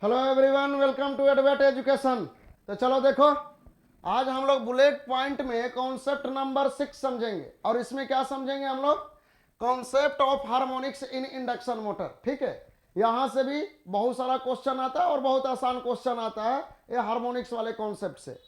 Hello everyone, welcome to Advait education. तो चलो देखो, आज हम लोग बुलेट पॉइंट में कॉन्सेप्ट नंबर 6 समझेंगे। और इसमें क्या समझेंगे हम लोग? Concept of harmonics in induction motor. ठीक है, यहां से भी बहुत सारा क्वेश्चन आता है और बहुत आसान क्वेश्चन आता है ये हार्मोनिक्स वाले कॉन्सेप्ट से।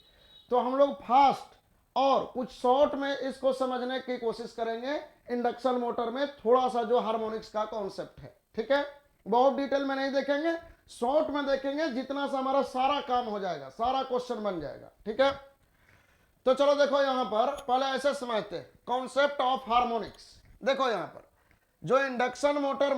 तो हम लोग फास्ट और कुछ शॉर्ट में इसको समझने की कोशिश करेंगे। इंडक्शन मोटर में थोड़ा सा जो हार्मोनिक्स का कॉन्सेप्ट है, ठीक है, बहुत डिटेल में नहीं देखेंगे, शॉर्ट में देखेंगे। जितना सा हमारा सारा काम हो जाएगा, सारा क्वेश्चन बन जाएगा। ठीक है, तो चलो देखो यहां पर पहले ऐसे समझते हैं कॉन्सेप्ट ऑफ हार्मोनिक्स। देखो यहां पर जो इंडक्शन मोटर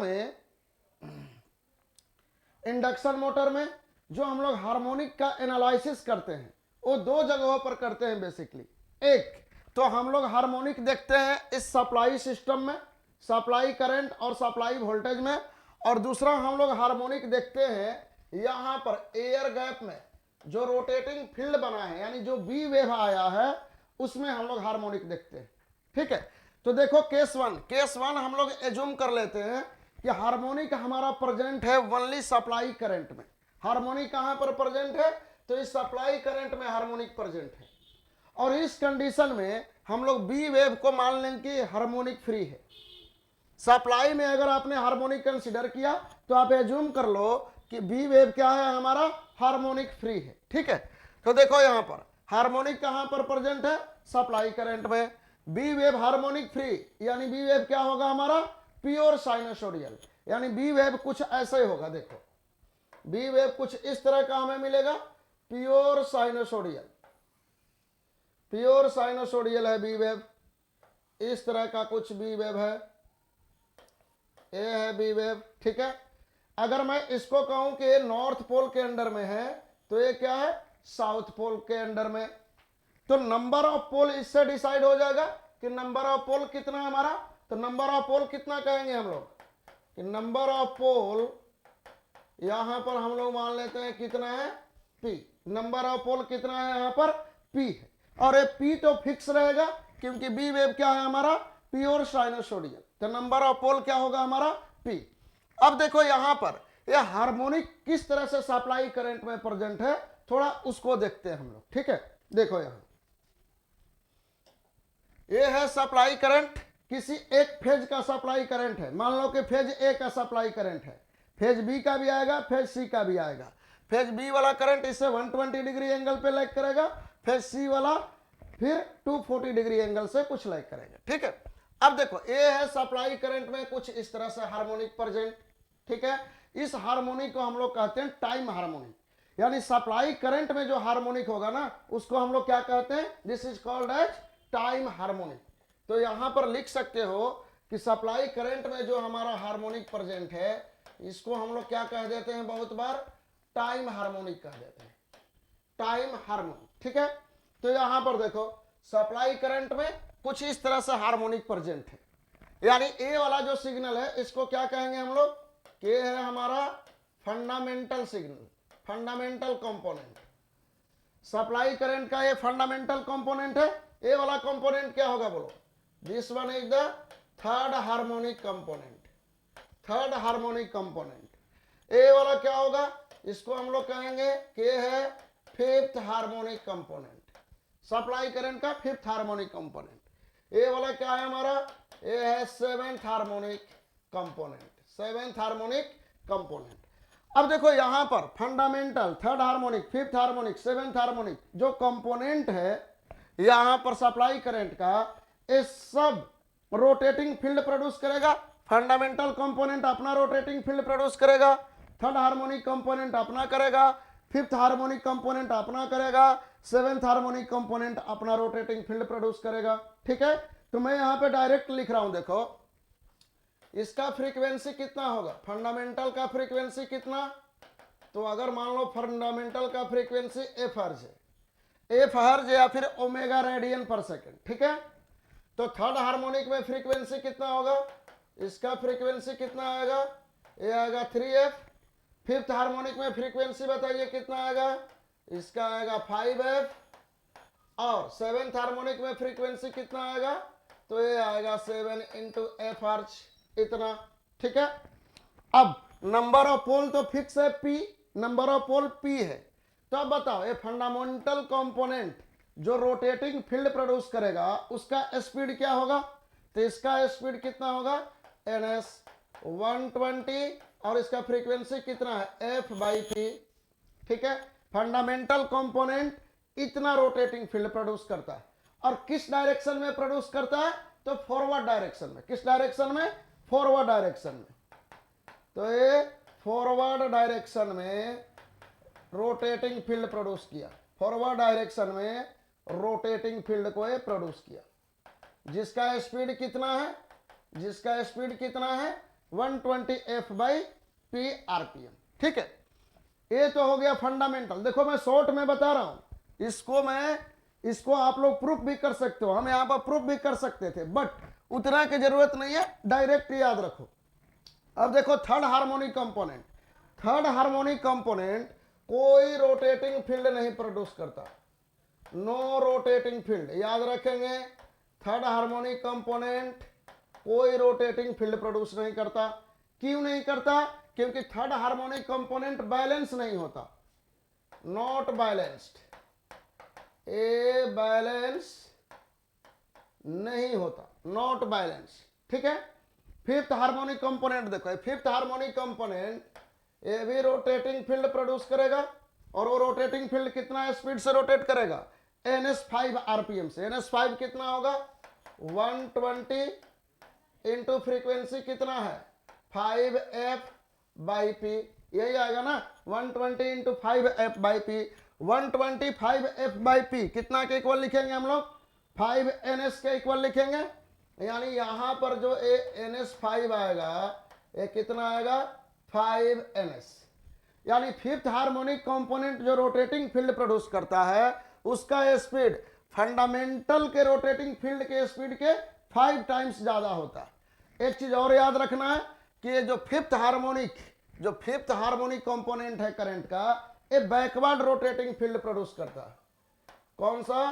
में जो हम लोग हार्मोनिक का एनालिसिस करते हैं वो दो जगहों पर करते हैं बेसिकली। एक तो हम लोग हार्मोनिक देखते हैं इस सप्लाई सिस्टम में, सप्लाई करंट और सप्लाई वोल्टेज में। और दूसरा हम लोग हार्मोनिक देखते हैं यहां पर एयर गैप में जो रोटेटिंग फील्ड बना है, यानी जो बी वेव आया है उसमें हम लोग हार्मोनिक देखते हैं। ठीक है, तो देखो केस वन हम लोग एज्यूम कर लेते हैं कि हार्मोनिक हमारा प्रेजेंट है ओनली सप्लाई करंट में। हार्मोनिक कहां पर प्रेजेंट है? तो इस सप्लाई करंट में हार्मोनिक प्रेजेंट है। और इस कंडीशन में हम लोग बी वेव को मान लेंगे कि हार्मोनिक फ्री है। सप्लाई में अगर आपने हार्मोनिक कंसीडर किया तो आप एज्यूम कर लो कि बी वेव क्या है, हमारा हार्मोनिक फ्री है। ठीक है, तो देखो यहां पर हार्मोनिक कहां पर प्रेजेंट है? सप्लाई करंट में। बी वेव हार्मोनिक फ्री, यानी बी वेव क्या होगा हमारा? प्योर साइनसोडियल। यानी बी वेव कुछ ऐसे होगा, देखो बी वेव कुछ इस तरह का हमें मिलेगा, प्योर साइनसोडियल। प्योर साइनसोडियल है बी वेव, इस तरह का कुछ बी वेव है, ये है बी वेव। ठीक है, अगर मैं इसको कहूं कि ये नॉर्थ पोल के अंडर में है तो ये क्या है? साउथ पोल के अंडर में। तो नंबर ऑफ पोल इससे डिसाइड हो जाएगा कि नंबर ऑफ पोल कितना है हमारा। तो नंबर ऑफ पोल कितना कहेंगे हम लोग कि नंबर ऑफ पोल यहां पर हम लोग मान लेते हैं कितना है? पी। नंबर ऑफ पोल कितना है यहां पर? पी है। और ये पी तो फिक्स रहेगा क्योंकि बी वेव क्या है हमारा? प्योर साइनसोडियल। तो नंबर ऑफ पोल क्या होगा हमारा? पी। अब देखो यहां पर ये हार्मोनिक किस तरह से सप्लाई करंट में प्रेजेंट है, थोड़ा उसको देखते हैं हम लोग। ठीक है, देखो यहां ये है सप्लाई करंट, किसी एक फेज का सप्लाई करंट है। मान लो कि फेज ए का सप्लाई करंट है, फेज बी का भी आएगा, फेज सी का भी आएगा। फेज बी वाला करंट इससे 120 डिग्री एंगल पे लैग करेगा, फेज सी वाला फिर 240 डिग्री एंगल से कुछ लैग करेगा। ठीक है, अब देखो ये है सप्लाई करंट में कुछ इस तरह से हार्मोनिक प्रेजेंट। ठीक है, इस हार्मोनिक को हम लोग कहते हैं टाइम हार्मोनिक। यानी सप्लाई करंट में जो हार्मोनिक होगा ना उसको हम लोग क्या कहते हैं? This is called as time harmonic. तो यहां पर लिख सकते हो कि सप्लाई करंट में जो हमारा हार्मोनिक प्रेजेंट है इसको हम लोग क्या कह देते हैं? बहुत बार टाइम हार्मोनिक कह देते हैं, टाइम हार्मोनिक। ठीक है, तो यहां पर देखो सप्लाई करंट में कुछ इस तरह से हार्मोनिक प्रेजेंट है। यानी ए वाला जो सिग्नल है इसको क्या कहेंगे हम लोग? ये है हमारा fundamental signal, fundamental component. Supply current का ये फंडामेंटल कंपोनेंट है। ए वाला कंपोनेंट क्या होगा बोलो? This one is the third harmonic component, third harmonic component. ए वाला क्या होगा? इसको हम लोग कहेंगे कि है fifth harmonic component, supply current का फिफ्थ हार्मोनिक कंपोनेंट। ए वाला क्या है हमारा? ये है seventh harmonic component, seventh harmonic component. अब देखो यहां पर fundamental, third harmonic, fifth harmonic, seventh harmonic जो कंपोनेंट है यहां पर सप्लाई करंट का, ये सब रोटेटिंग फील्ड प्रोड्यूस करेगा। फंडामेंटल कंपोनेंट अपना रोटेटिंग फील्ड प्रोड्यूस करेगा, थर्ड हार्मोनिक कंपोनेंट अपना करेगा, फिफ्थ हार्मोनिक कंपोनेंट अपना करेगा, सेवेंथ हार्मोनिक कंपोनेंट अपना रोटेटिंग फील्ड प्रोड्यूस करेगा। ठीक है, तो मैं यहां पे डायरेक्ट लिख रहा हूं, देखो इसका फ्रीक्वेंसी कितना होगा? फंडामेंटल का फ्रीक्वेंसी कितना? तो अगर मान लो फंडामेंटल का फ्रीक्वेंसी एफ हर्ज है, एफ हर्ज या फिर ओमेगा रेडियन पर सेकेंड। ठीक है, तो थर्ड हार्मोनिक में फ्रीक्वेंसी कितना होगा? इसका फ्रीक्वेंसी कितना आएगा? ये आएगा 3f। फिफ्थ हार्मोनिक में फ्रीक्वेंसी बताइए कितना आएगा? इसका आएगा 5f। और सेवेंथ हार्मोनिक में फ्रीक्वेंसी कितना आएगा? तो ये आएगा 7 इंटू एफ हर्ज, इतना। ठीक है, अब नंबर ऑफ पोल तो फिक्स है P, number of pole p है। तो अब बताओ ये फंडामेंटल कंपोनेंट जो रोटेटिंग फील्ड प्रोड्यूस करेगा उसका स्पीड क्या होगा? तो इसका स्पीड कितना होगा? ns 120 और इसका फ्रीक्वेंसी कितना है? f/p। ठीक है, फंडामेंटल कंपोनेंट इतना रोटेटिंग फील्ड प्रोड्यूस करता है और किस डायरेक्शन में प्रोड्यूस करता है? तो फॉरवर्ड डायरेक्शन में। किस डायरेक्शन में? फॉरवर्ड डायरेक्शन में। तो ये फॉरवर्ड डायरेक्शन में रोटेटिंग फील्ड प्रोड्यूस किया, फॉरवर्ड डायरेक्शन में रोटेटिंग फील्ड को ये प्रोड्यूस किया, जिसका स्पीड कितना है? जिसका स्पीड कितना है? 120 f/p rpm। ठीक है, ये तो हो गया फंडामेंटल। देखो मैं शॉर्ट में बता रहा हूं, इसको आप लोग प्रूफ भी कर सकते हो, हम यहां पर प्रूफ भी कर सकते थे, बट उतना की जरूरत नहीं है, डायरेक्ट याद रखो। अब देखो third harmonic component. Third harmonic component कोई रोटेटिंग फील्ड नहीं प्रोड्यूस करता, नो रोटेटिंग फील्ड। याद रखेंगे, थर्ड हार्मोनिक कंपोनेंट कोई रोटेटिंग फील्ड प्रोड्यूस नहीं करता। क्यों नहीं करता? क्योंकि थर्ड हार्मोनिक कंपोनेंट बैलेंस नहीं होता, नॉट बैलेंस्ड, ए बैलेंस नहीं होता, नॉट बैलेंस। ठीक है, फिफ्थ हार्मोनिक कंपोनेंट देखो, फिफ्थ हार्मोनिक कंपोनेंट ये भी रोटेटिंग फील्ड प्रोड्यूस करेगा और वो रोटेटिंग फील्ड कितना स्पीड से रोटेट करेगा? ns5 rpm से। ns5 कितना होगा? 120 इंटू फ्रीक्वेंसी कितना है? 5f/p, यही आएगा ना, 120 इंटू 5f/p। 125f/p कितना के इक्वल लिखेंगे हम लोग? 5ns के इक्वल लिखेंगे, यानी यहां पर जो ns5 आएगा ये कितना आएगा? 5ns। यानी फिफ्थ हार्मोनिक कंपोनेंट जो रोटेटिंग फील्ड प्रोड्यूस करता है उसका स्पीड फंडामेंटल के रोटेटिंग फील्ड के स्पीड के 5 टाइम्स ज्यादा होता है। एक चीज और याद रखना है कि जो फिफ्थ हार्मोनिक कंपोनेंट है करंट का, ये बैकवर्ड रोटेटिंग फील्ड प्रोड्यूस करता है। कौन सा?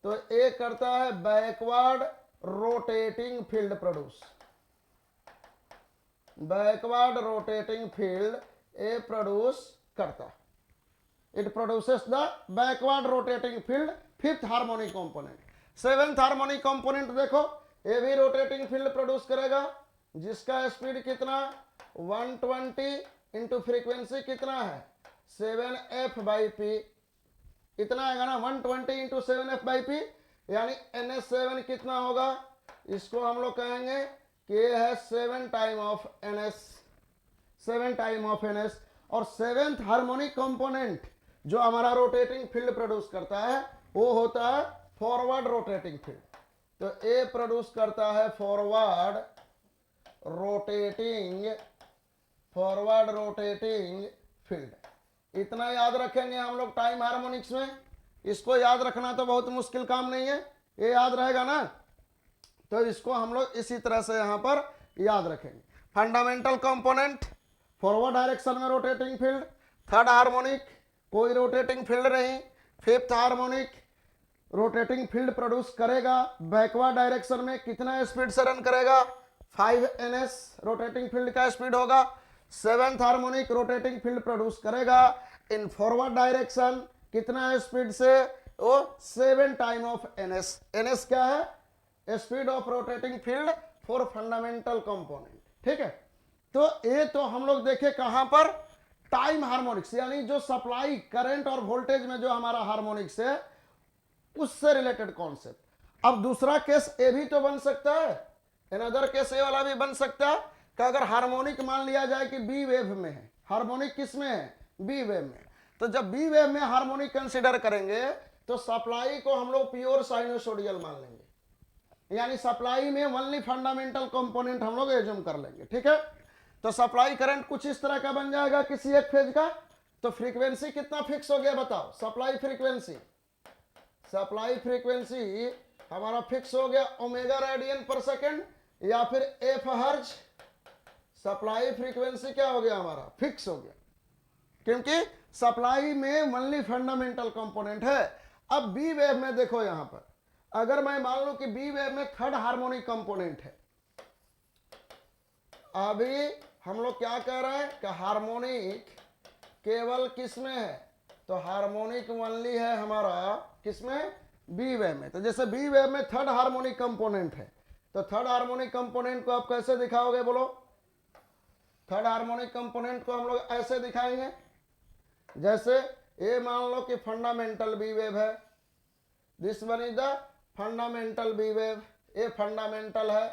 तो ये करता है backward rotating field produce, backward rotating field ए प्रोड्यूस करता, it produces the backward rotating field fifth harmonic component. Seventh harmonic component देखो, ये भी रोटेटिंग फील्ड प्रोड्यूस करेगा, जिसका स्पीड कितना? 120 इंटू फ्रीक्वेंसी कितना है? 7f/p, इतना आएगा ना, 120 इंटू 7f/p, यानी ns7 कितना होगा? इसको हम लोग कहेंगे कि ये है 7 time of ns, 7 time of ns। और सेवेंथ हार्मोनिक कंपोनेंट जो हमारा रोटेटिंग फील्ड प्रोड्यूस करता है वो होता है फॉरवर्ड रोटेटिंग फील्ड। तो ए प्रोड्यूस करता है फॉरवर्ड रोटेटिंग फील्ड। इतना याद रखेंगे हम लोग टाइम हार्मोनिक्स में, इसको याद रखना तो बहुत मुश्किल काम नहीं है, ये याद रहेगा ना। तो इसको हम लोग इसी तरह से यहां पर याद रखेंगे। फंडामेंटल कंपोनेंट फॉरवर्ड डायरेक्शन में रोटेटिंग फील्ड, थर्ड हार्मोनिक कोई रोटेटिंग फील्ड नहीं, fifth harmonic rotating field produce करेगा बैकवर्ड डायरेक्शन में, कितना स्पीड से रन करेगा? 5ns रोटेटिंग फील्ड का स्पीड होगा। Seventh harmonic rotating field produce करेगा इन फॉरवर्ड डायरेक्शन, कितना स्पीड से? वो 7 टाइम ऑफ ns। ns क्या है? Speed of rotating field for fundamental component. ठीक है, तो ये तो हम लोग देखे कहां पर? टाइम हार्मोनिक्स, यानी जो सप्लाई करंट और वोल्टेज में जो हमारा हार्मोनिक्स है उससे रिलेटेड कॉन्सेप्ट। अब दूसरा केस ये भी तो बन सकता है, अनदर केस ये वाला भी बन सकता है कि अगर हार्मोनिक मान लिया जाए कि बी वेव में है, हार्मोनिक किस में है? बी वेव में। तो जब बी वेव में हार्मोनिक कंसीडर करेंगे तो सप्लाई को हम लोग प्योर साइनोसोडियल मान लेंगे, यानी सप्लाई में ओनली फंडामेंटल कंपोनेंट हम लोग एज्यूम कर लेंगे। ठीक है, तो सप्लाई करंट कुछ इस तरह का बन जाएगा किसी एक फेज का। तो फ्रीक्वेंसी कितना फिक्स हो गया बताओ? सप्लाई फ्रीक्वेंसी हमारा फिक्स हो गया ओमेगा रेडियन पर सेकेंड या फिर एफ हर्ज। सप्लाई फ्रीक्वेंसी क्या हो गया? हमारा फिक्स हो गया, क्योंकि सप्लाई में ओनली फंडामेंटल कंपोनेंट है। अब बी वेव में देखो, यहां पर अगर मैं मान लूं कि बी वेव में थर्ड हार्मोनिक कंपोनेंट है, अभी हम लोग क्या कह रहे हैं कि हार्मोनिक केवल किस में है, तो हार्मोनिक ओनली है हमारा किसमें, बी वेव में। तो जैसे बी वेव में थर्ड हार्मोनिक कंपोनेंट है, तो थर्ड हार्मोनिक कंपोनेंट को आप कैसे दिखाओगे बोलो। थर्ड हार्मोनिक कंपोनेंट को हम लोग ऐसे दिखाएंगे, जैसे ये मान लो कि फंडामेंटल बी वेव है, this one is the fundamental B wave, ये फंडामेंटल है,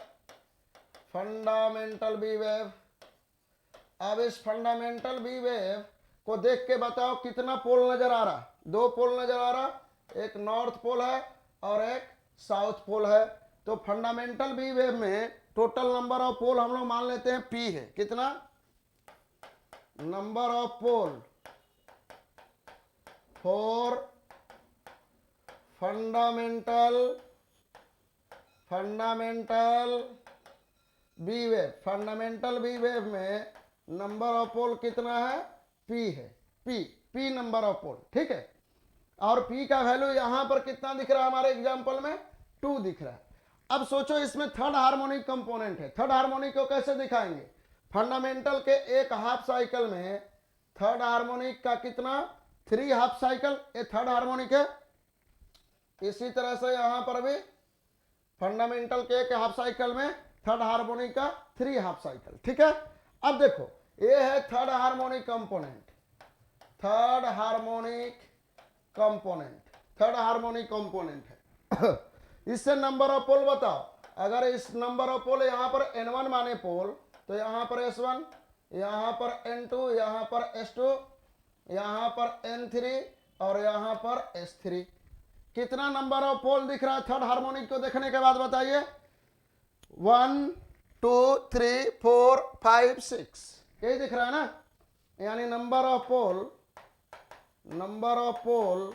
फंडामेंटल बी वेव। अब इस फंडामेंटल बी वेव को देख के बताओ कितना पोल नजर आ रहा, दो पोल नजर आ रहा, एक नॉर्थ पोल है और एक साउथ पोल है। तो फंडामेंटल बी वेव में टोटल नंबर ऑफ पोल हम लोग मान लेते हैं पी है, कितना, number of pole for fundamental B wave. Fundamental B wave में नंबर ऑफ पोल कितना है, पी है, पी नंबर ऑफ पोल, ठीक है। और पी का वैल्यू यहां पर कितना दिख रहा है हमारे एग्जांपल में, 2 दिख रहा है। अब सोचो इसमें थर्ड हार्मोनिक कंपोनेंट है, थर्ड हार्मोनिक को कैसे दिखाएंगे, फंडामेंटल के एक हाफ साइकिल में थर्ड हार्मोनिक का कितना, 3 हाफ साइकिल, ये थर्ड हार्मोनिक है। इसी तरह से यहां पर भी फंडामेंटल के एक हाफ साइकिल में थर्ड हार्मोनिक का 3 हाफ साइकिल, ठीक है। अब देखो ये है third harmonic component, third harmonic component है। इससे नंबर ऑफ पोल बताओ, अगर इस नंबर ऑफ पोल यहां पर n1 माने पोल, तो यहां पर s1, यहां पर n2, यहां पर s2, यहां पर n3 और यहां पर s3। कितना नंबर ऑफ पोल दिख रहा है थर्ड हार्मोनिक को देखने के बाद बताइए, 1 2 3 4 5 6, यही दिख रहा है ना। यानी number of pole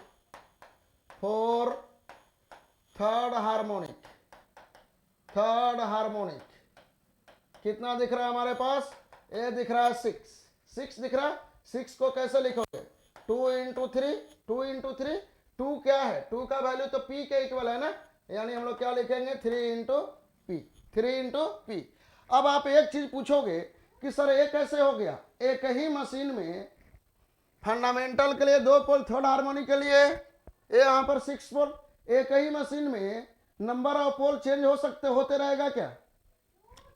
for third harmonic कितना दिख रहा है हमारे पास, ये दिख रहा है 6 दिख रहा है। 6 को कैसे लिखोगे, 2 इंटू 3, 2 क्या है, 2 का वैल्यू तो p के इक्वल है ना, यानी हम लोग क्या लिखेंगे, 3 इंटू पी। अब आप एक चीज पूछोगे कि सर ये कैसे हो गया, एक ही मशीन में फंडामेंटल के लिए 2 पोल, थर्ड हार्मोनिक के लिए ये यहाँ पर 6 पोल, एक ही मशीन में नंबर ऑफ पोल चेंज होते रहेगा क्या,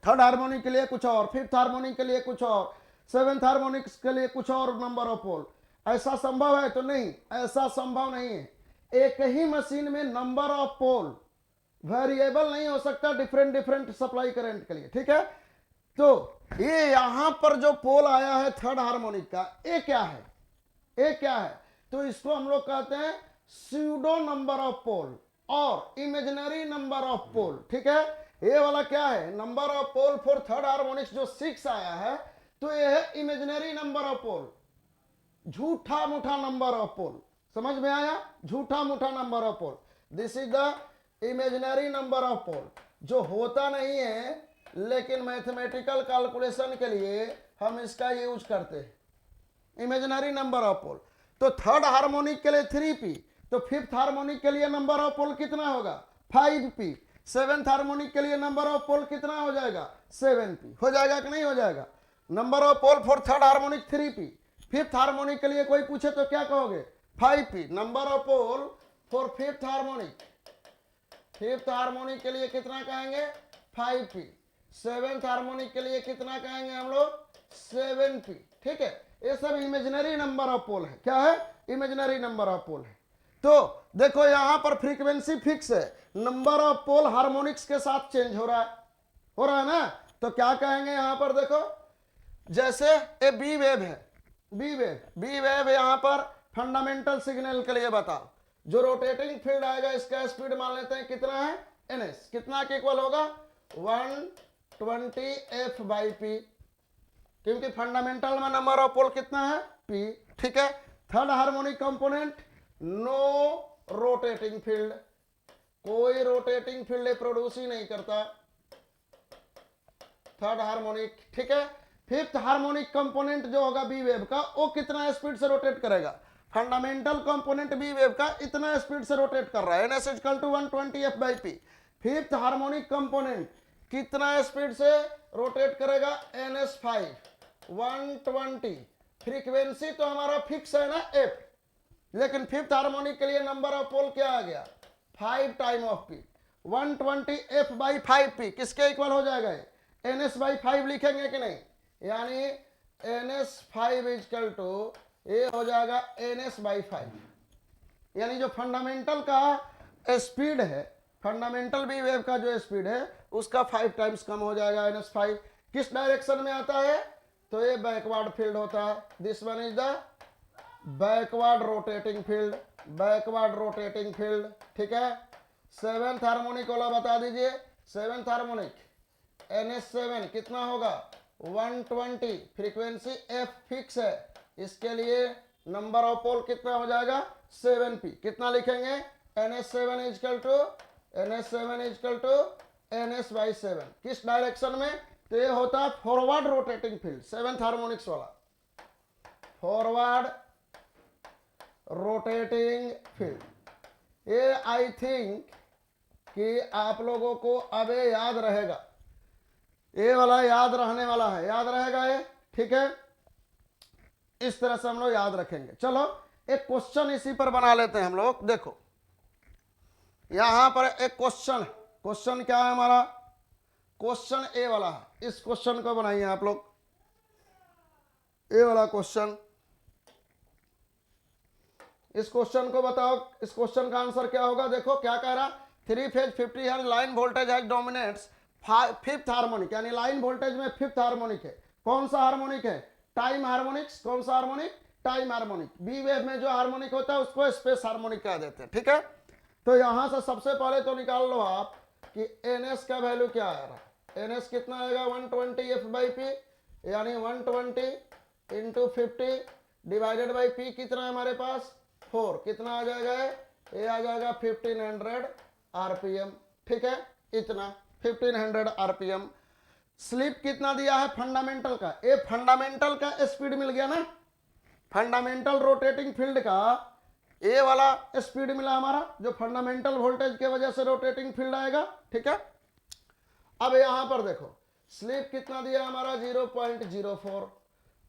थर्ड हार्मोनिक के लिए कुछ और, फिफ्थ हार्मोनिक के लिए कुछ और, सेवेंथ हार्मोनिक के लिए कुछ और नंबर ऑफ पोल, ऐसा संभव है, तो नहीं, ऐसा संभव नहीं है। एक ही मशीन में नंबर ऑफ पोल वेरिएबल नहीं हो सकता डिफरेंट सप्लाई करंट के लिए, ठीक है। तो ये यहां पर जो पोल आया है थर्ड हार्मोनिक का, ये क्या है, तो इसको हम लोग कहते हैं स्यूडो नंबर ऑफ पोल और इमेजिनरी नंबर ऑफ पोल, ठीक है। ये वाला क्या है, number of pole for third harmonics जो 6 आया है, तो ये है इमेजिनरी नंबर ऑफ पोल, झूठा मूठा नंबर ऑफ पोल, समझ में आया, झूठा मूठा number of pole, this is the imaginary number of pole, जो होता नहीं है लेकिन मैथमेटिकल कैलकुलेशन के लिए हम इसका यूज करते हैं, इमेजिनरी नंबर ऑफ पोल। तो थर्ड हार्मोनिक के लिए 3p, तो फिफ्थ हार्मोनिक के लिए नंबर ऑफ पोल कितना होगा, 5p, सेवेंथ हार्मोनिक के लिए नंबर ऑफ पोल कितना हो जाएगा, 7p, हो जाएगा कि नहीं हो जाएगा। Number of pole for third harmonic 3p, fifth harmonic के लिए कोई पूछे तो क्या कहोगे, 5p। Number of pole for fifth harmonic के लिए कितना कहेंगे, 5p। सेवेंथ हार्मोनिक के लिए कितना कहेंगे हम लोग, 7p, ठीक है। ये सब इमेजिनरी नंबर ऑफ पोल है, क्या है, इमेजिनरी नंबर ऑफ पोल है। तो देखो यहां पर फ्रीक्वेंसी फिक्स है, नंबर ऑफ पोल हार्मोनिक्स के साथ चेंज हो रहा है ना। तो क्या कहेंगे यहां पर, देखो जैसे ए बी वेव है, बी वेव यहां पर फंडामेंटल सिग्नल के लिए बताओ, जो रोटेटिंग फील्ड आएगा इसका स्पीड मान लेते हैं कितना है, ns, कितना के इक्वल होगा, 120 f/p, क्योंकि फंडामेंटल में नंबर ऑफ पोल कितना है, p, ठीक है। Third harmonic component, no rotating field, कोई रोटेटिंग फील्ड प्रोड्यूस ही नहीं करता थर्ड हार्मोनिक, ठीक है। फिफ्थ हार्मोनिक कंपोनेंट जो होगा बी वेव का, वो कितना स्पीड से रोटेट करेगा, फंडामेंटल कंपोनेंट बी वेव का इतना स्पीड से रोटेट कर रहा है, ns = 120 f/p। Fifth harmonic component कितना स्पीड से रोटेट करेगा, ns 5, 120 फ्रीक्वेंसी तो हमारा फिक्स है ना एफ, लेकिन फिफ्थ हार्मोनिक के लिए नंबर ऑफ पोल क्या आ गया 5 time of P, 120 F by 5 P किसके इक्वल हो जाएगा एन एस बाई 5 लिखेंगे कि नहीं, यानी एन एस 5 इजकल टू ये हो जाएगा एन एस बाई 5, यानी जो फंडामेंटल का स्पीड है, फंडामेंटल बी वेव का जो स्पीड है उसका 5 टाइम्स कम हो जाएगा एन एस 5। किस डायरेक्शन में आता है, तो ये बैकवर्ड फील्ड होता है, this one is the backward rotating field, backward rotating field, ठीक है। सेवेंथ हार्मोनिक वाला बता दीजिए, सेवेंथ हार्मोनिक NS7 कितना होगा 120, फ्रीक्वेंसी एफ फिक्स है, इसके लिए नंबर ऑफ पोल कितना हो जाएगा 7p, कितना लिखेंगे NS7 is equal to NS by 7, किस डायरेक्शन में, तो ये होता है forward rotating field, seventh harmonics वाला फॉरवर्ड रोटेटिंग फील्ड। ये आई थिंक कि आप लोगों को अब ये याद रहेगा, ये वाला याद रहने वाला है, याद रहेगा ये, ठीक है। इस तरह से हम लोग याद रखेंगे। चलो एक क्वेश्चन इसी पर बना लेते हैं हम लोग। देखो यहां पर एक क्वेश्चन क्या है हमारा, क्वेश्चन ए वाला है, इस क्वेश्चन को बनाइए आप लोग, ए वाला क्वेश्चन, इस क्वेश्चन को बताओ, इस क्वेश्चन का आंसर क्या होगा। देखो क्या कह रहा, 3 phase 50 hertz line voltage has dominates fifth harmonic, यानी लाइन वोल्टेज में फिफ्थ हार्मोनिक है, कौन सा हार्मोनिक है, टाइम हार्मोनिक्स, कौन सा harmonic, time harmonic. B wave में जो हार्मोनिक होता है उसको स्पेस हार्मोनिक कह देते हैं, ठीक है। तो यहां से सबसे पहले तो निकाल लो आप कि एनएस का वैल्यू क्या आ रहा है, एनएस कितना आएगा 120 एफ बाई पी, यानी 120 इंटू 50 डिवाइडेड बाई पी कितना है हमारे पास 4, कितना आ जाएगा ये आ जाएगा 1500 आरपीएम, ठीक है, इतना 1500 आरपीएम। स्लिप कितना दिया है फंडामेंटल का, ये फंडामेंटल का स्पीड मिल गया ना, फंडामेंटल रोटेटिंग फील्ड का ये वाला स्पीड मिला हमारा, जो फंडामेंटल वोल्टेज के वजह से रोटेटिंग फील्ड आएगा, ठीक है। अब यहां पर देखो स्लिप कितना दिया हमारा 0.04,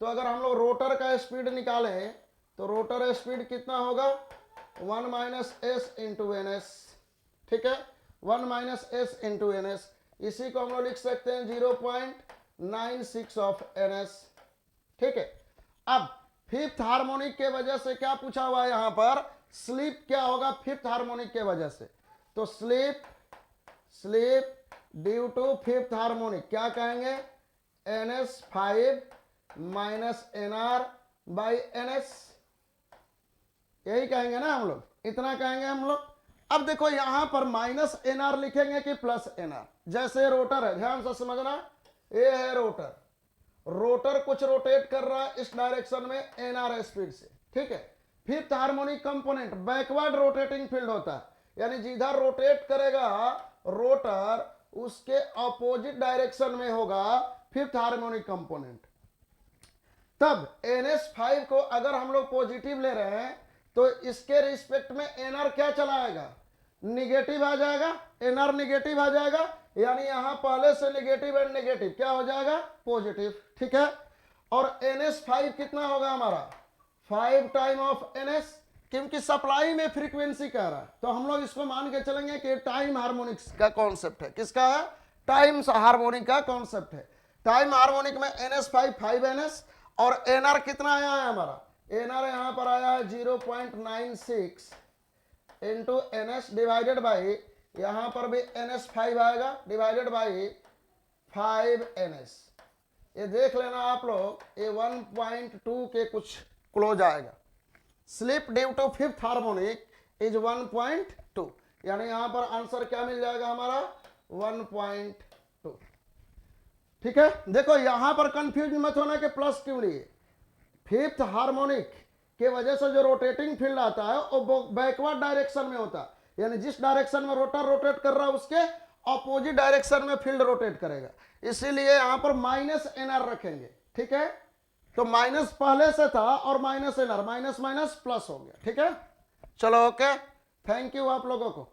तो अगर हम लोग रोटर का स्पीड निकालें तो रोटर स्पीड कितना होगा 1 minus S into N S, ठीक है, 1 minus S into N S, इसी को हम लोग लिख सकते हैं 0.96 ऑफ एन एस, ठीक है। अब फिफ्थ हार्मोनिक के वजह से क्या पूछा हुआ है यहां पर, स्लिप क्या होगा फिफ्थ हार्मोनिक के वजह से, तो slip due to fifth harmonic क्या कहेंगे NS5 minus NR by NS, यही कहेंगे ना हम लोग, इतना कहेंगे हम लोग। अब देखो यहां पर माइनस NR लिखेंगे कि प्लस NR, जैसे रोटर है, ध्यान से समझना, ये है रोटर, रोटर कुछ रोटेट कर रहा है इस डायरेक्शन में NR स्पीड से, ठीक है। Fifth harmonic component backward rotating field होता है, यानी जिधर रोटेट करेगा रोटर उसके अपोजिट डायरेक्शन में होगा फिफ्थ हार्मोनिक कंपोनेंट। तब NS5 को अगर हम लोग पॉजिटिव ले रहे हैं तो इसके रिस्पेक्ट में NR क्या चला आएगा, निगेटिव आ जाएगा, NR निगेटिव आ जाएगा, यानी यहां पहले से निगेटिव एंड निगेटिव क्या हो जाएगा पॉजिटिव, ठीक है। और NS5 कितना होगा हमारा 5 टाइम ऑफ NS, क्योंकि सप्लाई में फ्रीक्वेंसी कह रहा है, तो हम लोग इसको मान के चलेंगे कि टाइम हार्मोनिक्स का कॉन्सेप्ट है, किसका है, टाइम हार्मोनिक का कॉन्सेप्ट है। टाइम हार्मोनिक में NS5 5NS और NR कितना आया है हमारा, NR यहां पर आया है 0.96 इंटू NS डिवाइडेड बाई, यहां पर भी NS5 आएगा डिवाइडेड बाई 5NS, ये देख लेना आप लोग, ये 1.2 के कुछ क्लोज आएगा। Slip due to fifth harmonic is 1.2, यानी यहां पर आंसर क्या मिल जाएगा हमारा 1.2, ठीक है। देखो यहां पर कंफ्यूज मत होना कि प्लस क्यों लिए, फिफ्थ हार्मोनिक के वजह से जो रोटेटिंग फील्ड आता है वो बैकवर्ड डायरेक्शन में होता है, यानी जिस डायरेक्शन में रोटर रोटेट कर रहा है उसके अपोजिट डायरेक्शन में फील्ड रोटेट करेगा, इसीलिए यहां पर माइनस NR रखेंगे, ठीक है। तो माइनस पहले से था और minus NR, minus minus plus हो गया, ठीक है। चलो ओके, थैंक यू आप लोगों को।